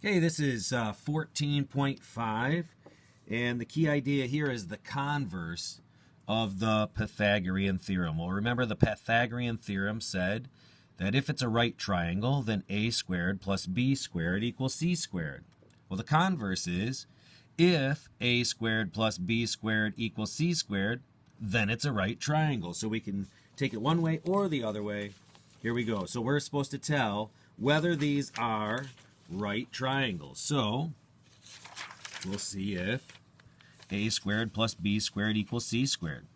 Okay, this is 14.5, and the key idea here is the converse of the Pythagorean theorem. Well, remember the Pythagorean theorem said that if it's a right triangle, then a squared plus b squared equals c squared. Well, the converse is if a squared plus b squared equals c squared, then it's a right triangle. So we can take it one way or the other way. Here we go. So we're supposed to tell whether these are right triangles. So we'll see if a squared plus b squared equals c squared.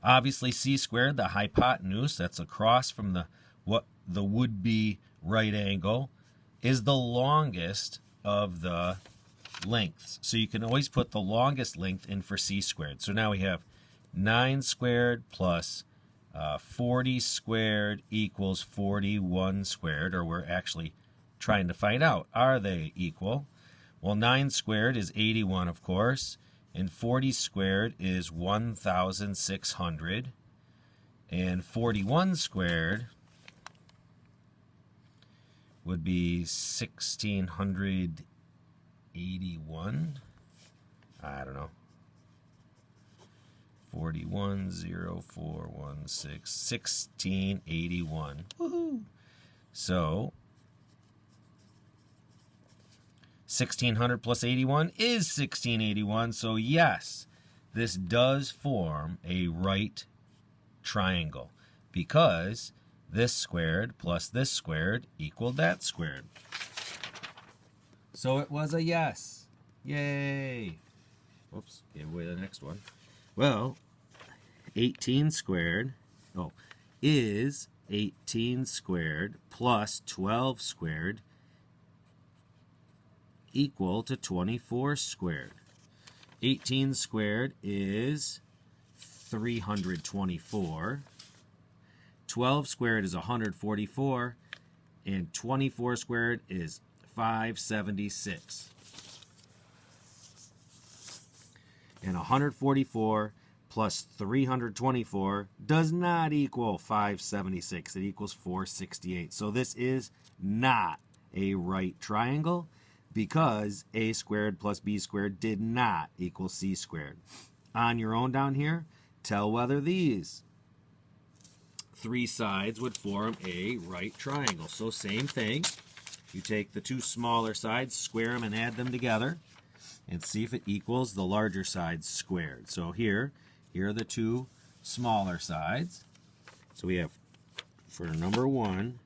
Obviously, c squared, the hypotenuse, that's across from the would-be right angle, is the longest of the lengths. So you can always put the longest length in for c squared. So now we have 9 squared plus 40 squared equals 41 squared, or we're actually trying to find out, are they equal? Well, 9 squared is 81, of course, and 40 squared is 1,600, and 41 squared would be 1,681. I don't know. 41,0416, 1681. Woohoo! So 1,600 plus 81 is 1,681. So yes, this does form a right triangle because this squared plus this squared equaled that squared. So it was a yes. Yay! Whoops, gave away the next one. Well, 18 squared is 18 squared plus 12 squared equal to 24 squared. 18 squared is 324. 12 squared is 144. And 24 squared is 576. And 144 plus 324 does not equal 576. It equals 468. So this is not a right triangle because a squared plus b squared did not equal c squared. On your own down here, tell whether these three sides would form a right triangle. So same thing. You take the two smaller sides, square them, and add them together, and see if it equals the larger side squared. So here are the two smaller sides. So we have, for number 1,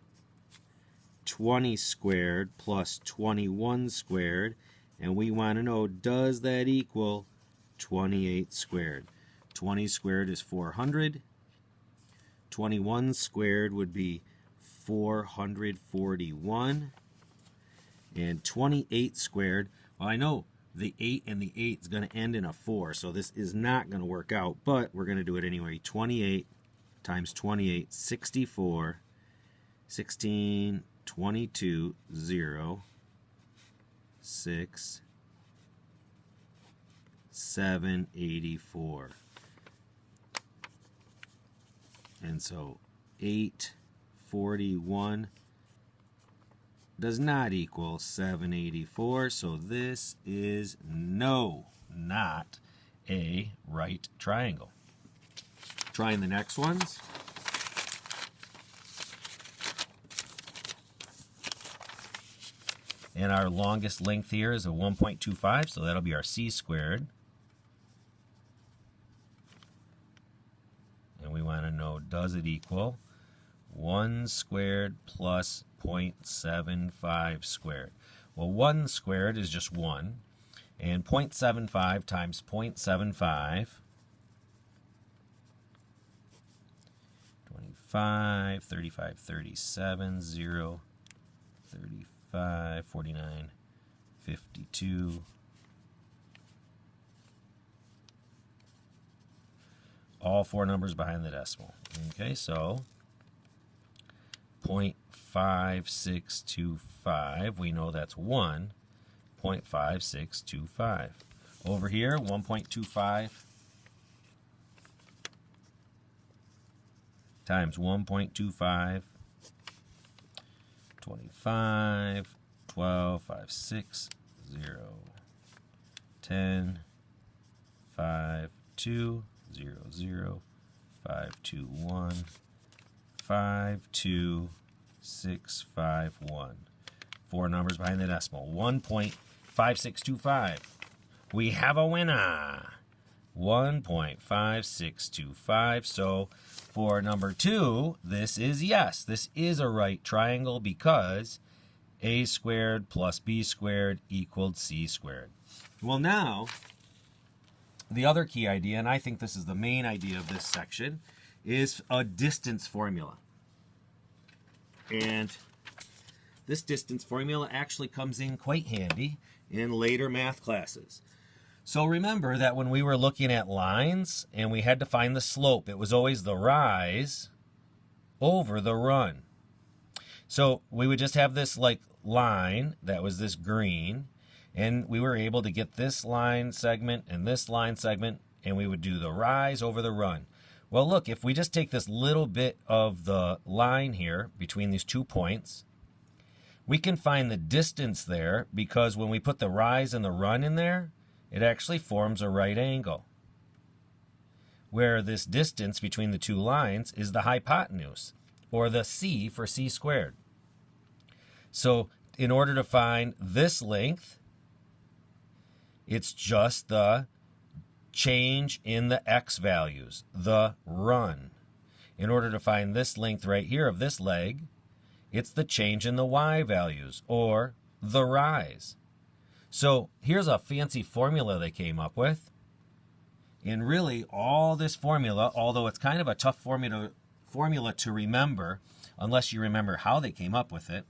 20 squared plus 21 squared, and we want to know, does that equal 28 squared? 20 squared is 400. 21 squared would be 441. And 28 squared, well, I know the 8 and the 8 is going to end in a 4, so this is not going to work out, but we're going to do it anyway. 28 times 28, 64, 16, 22, 0, 6, 7, 84. And so 841 does not equal 784, so this is not a right triangle. Trying the next ones. And our longest length here is a 1.25, so that'll be our c squared. And we want to know, does it equal 1 squared plus 0.75 squared? Well, 1 squared is just 1, and 0.75 times 0.75, 25, 35, 37, 0, 35, 49, 52. All four numbers behind the decimal. Okay, so 0.5625, we know that's 1, 0.5625. Over here, 1.25 times 1.25, 25, 12, 5, 6, 0, 10, 5, 2, 0, 0, 5, 2, 1, 5, 2, 6, 5, 1. 4 numbers behind the decimal. 1.5625. We have a winner. 1.5625. So for number 2, this is yes. This is a right triangle because a squared plus b squared equaled c squared. Well, now, the other key idea, and I think this is the main idea of this section, is a distance formula. And this distance formula actually comes in quite handy in later math classes. So remember that when we were looking at lines and we had to find the slope, it was always the rise over the run. So we would just have this like line that was this green, and we were able to get this line segment and this line segment, and we would do the rise over the run. Well, look, if we just take this little bit of the line here between these 2 points, we can find the distance there because when we put the rise and the run in there, it actually forms a right angle, where this distance between the 2 lines is the hypotenuse, or the c for c squared. So in order to find this length, it's just the change in the x values, the run. In order to find this length right here of this leg, it's the change in the y values, or the rise. So here's a fancy formula they came up with. And really, all this formula, although it's kind of a tough formula to remember, unless you remember how they came up with it,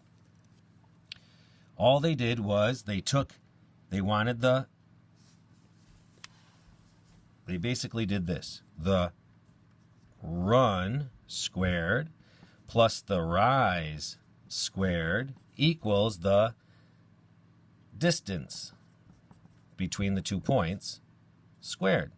all they did was they basically did this. The run squared plus the rise squared equals the distance between the 2 points squared,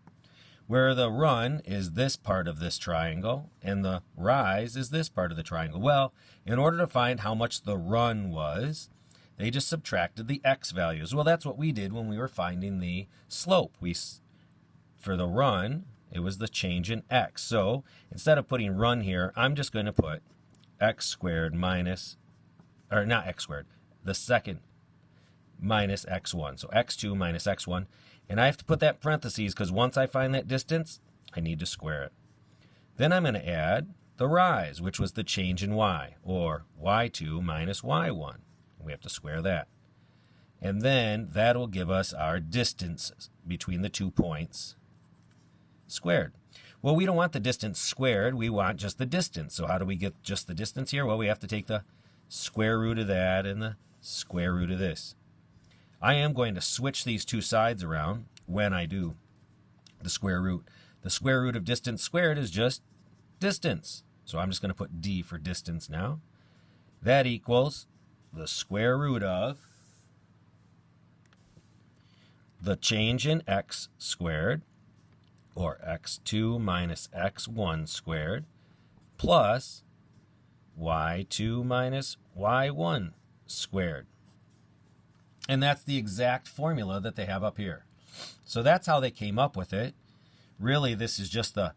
where the run is this part of this triangle and the rise is this part of the triangle. Well, in order to find how much the run was, they just subtracted the x values. Well, that's what we did when we were finding the slope. For the run, it was the change in x. So instead of putting run here, I'm just going to put x squared minus, or not x squared, the second minus x1. So x2 minus x1. And I have to put that in parentheses because once I find that distance, I need to square it. Then I'm going to add the rise, which was the change in y, or y2 minus y1. We have to square that. And then that will give us our distance between the 2 points squared. Well, we don't want the distance squared. We want just the distance. So how do we get just the distance here? Well, we have to take the square root of that and the square root of this. I am going to switch these 2 sides around when I do the square root. The square root of distance squared is just distance. So I'm just going to put d for distance now. That equals the square root of the change in x squared, or x2 minus x1 squared, plus y2 minus y1 squared. And that's the exact formula that they have up here. So that's how they came up with it. Really, this is just the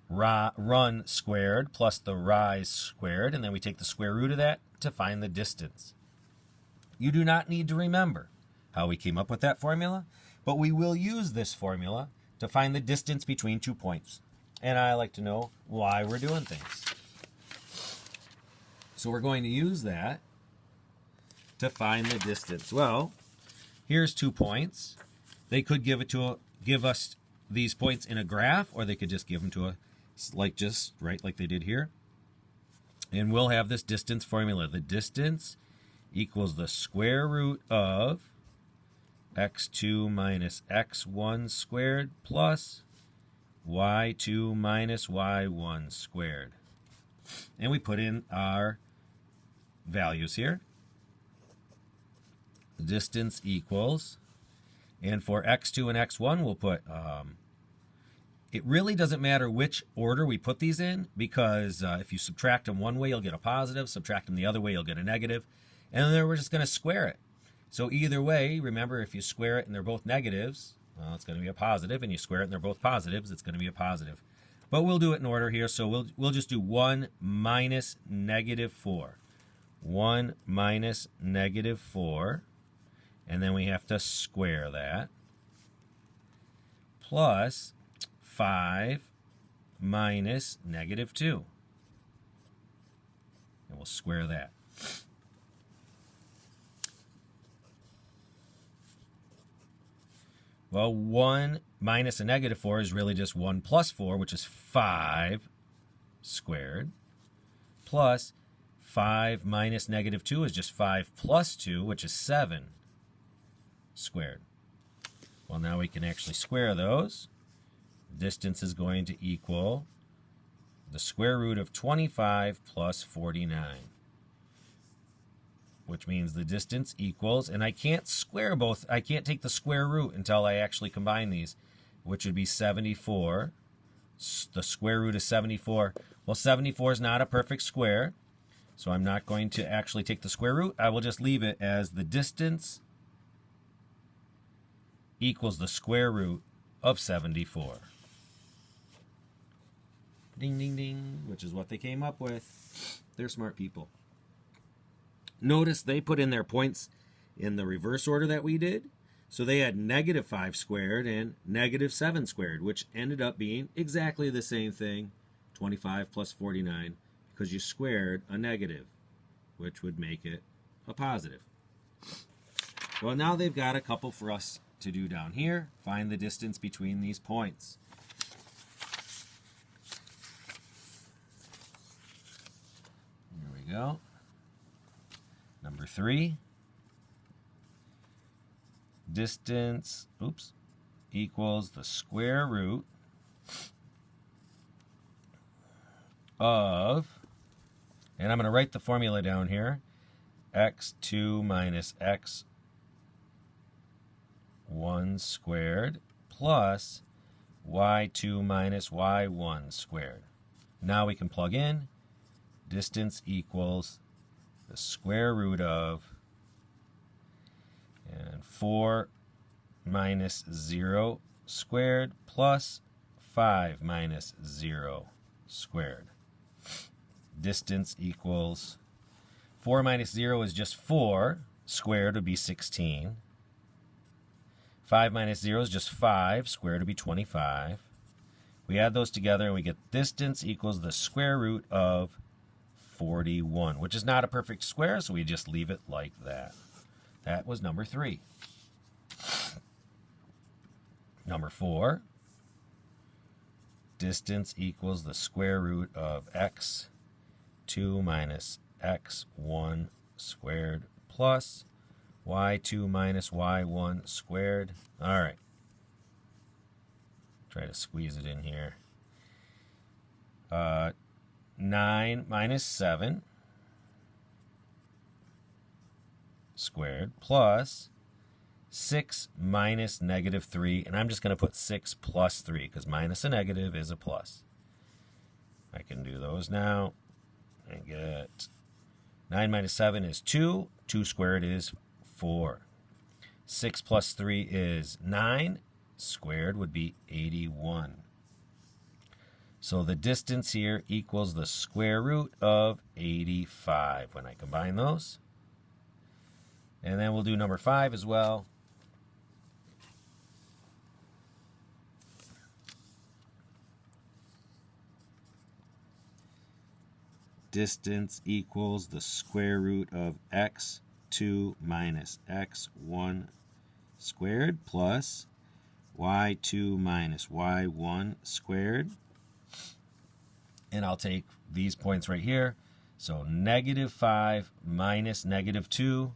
run squared plus the rise squared, and then we take the square root of that to find the distance. You do not need to remember how we came up with that formula, but we will use this formula to find the distance between 2 points. And I like to know why we're doing things. So we're going to use that to find the distance. Well, here's 2 points. They could give us these points in a graph, or they could just give them to us like they did here. And we'll have this distance formula. The distance equals the square root of x2 minus x1 squared plus y2 minus y1 squared. And we put in our values here. The distance equals, and for x2 and x1 we'll put, it really doesn't matter which order we put these in, because if you subtract them one way you'll get a positive, subtract them the other way you'll get a negative. And then we're just going to square it. So either way, remember, if you square it and they're both negatives, well, it's going to be a positive, and you square it and they're both positives, it's going to be a positive. But we'll do it in order here, so we'll just do 1 minus negative 4. 1 minus negative 4, and then we have to square that, plus 5 minus negative 2. And we'll square that. Well, 1 minus a negative 4 is really just 1 plus 4, which is 5 squared, plus 5 minus negative 2 is just 5 plus 2, which is 7 squared. Well, now we can actually square those. Distance is going to equal the square root of 25 plus 49, which means the distance equals, and I can't square both, I can't take the square root until I actually combine these, which would be 74. The square root is 74. Well, 74 is not a perfect square, so I'm not going to actually take the square root. I will just leave it as the distance equals the square root of 74. Ding, ding, ding, which is what they came up with. They're smart people. Notice they put in their points in the reverse order that we did. So they had negative 5 squared and negative 7 squared, which ended up being exactly the same thing, 25 plus 49, because you squared a negative, which would make it a positive. Well, now they've got a couple for us to do down here. Find the distance between these points. Here we go. Number 3. Distance, equals the square root of, and I'm going to write the formula down here, x2 minus x1 squared plus y2 minus y1 squared. Now we can plug in. Distance equals the square root of, and 4 minus 0 squared plus 5 minus 0 squared. Distance equals, 4 minus 0 is just 4, squared would be 16. 5 minus 0 is just 5, squared would be 25. We add those together and we get distance equals the square root of 41, which is not a perfect square, so we just leave it like that. That was number 3. Number 4, distance equals the square root of x2 minus x1 squared plus y2 minus y1 squared. All right. Try to squeeze it in here. 9 minus 7 squared plus 6 minus negative 3, and I'm just going to put 6 plus 3 because minus a negative is a plus. I can do those now and get 9 minus 7 is 2. 2 squared is 4. 6 plus 3 is 9. Squared would be 81. So the distance here equals the square root of 85 when I combine those. And then we'll do number 5 as well. Distance equals the square root of x2 minus x1 squared plus y2 minus y1 squared. And I'll take these points right here. So negative 5 minus negative 2,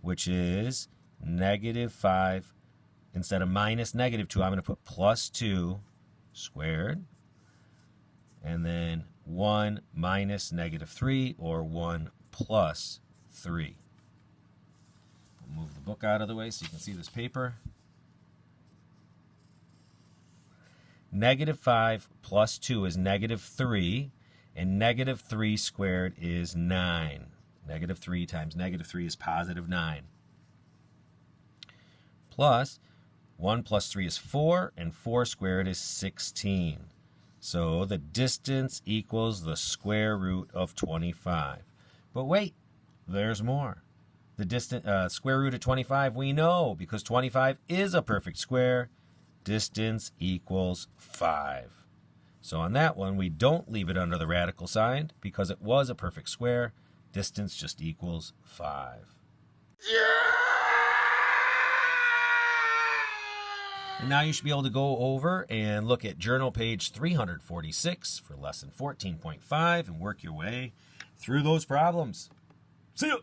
which is negative 5. Instead of minus negative 2, I'm going to put plus 2 squared. And then 1 minus negative 3, or 1 plus 3. We'll move the book out of the way so you can see this paper. Negative 5 plus 2 is negative 3, and negative 3 squared is 9. Negative 3 times negative 3 is positive 9. Plus 1 plus 3 is 4, and 4 squared is 16. So the distance equals the square root of 25. But wait, there's more. The distance, square root of 25 we know, because 25 is a perfect square. Distance equals 5. So on that one, we don't leave it under the radical sign because it was a perfect square. Distance just equals 5. And now you should be able to go over and look at journal page 346 for lesson 14.5 and work your way through those problems. See you!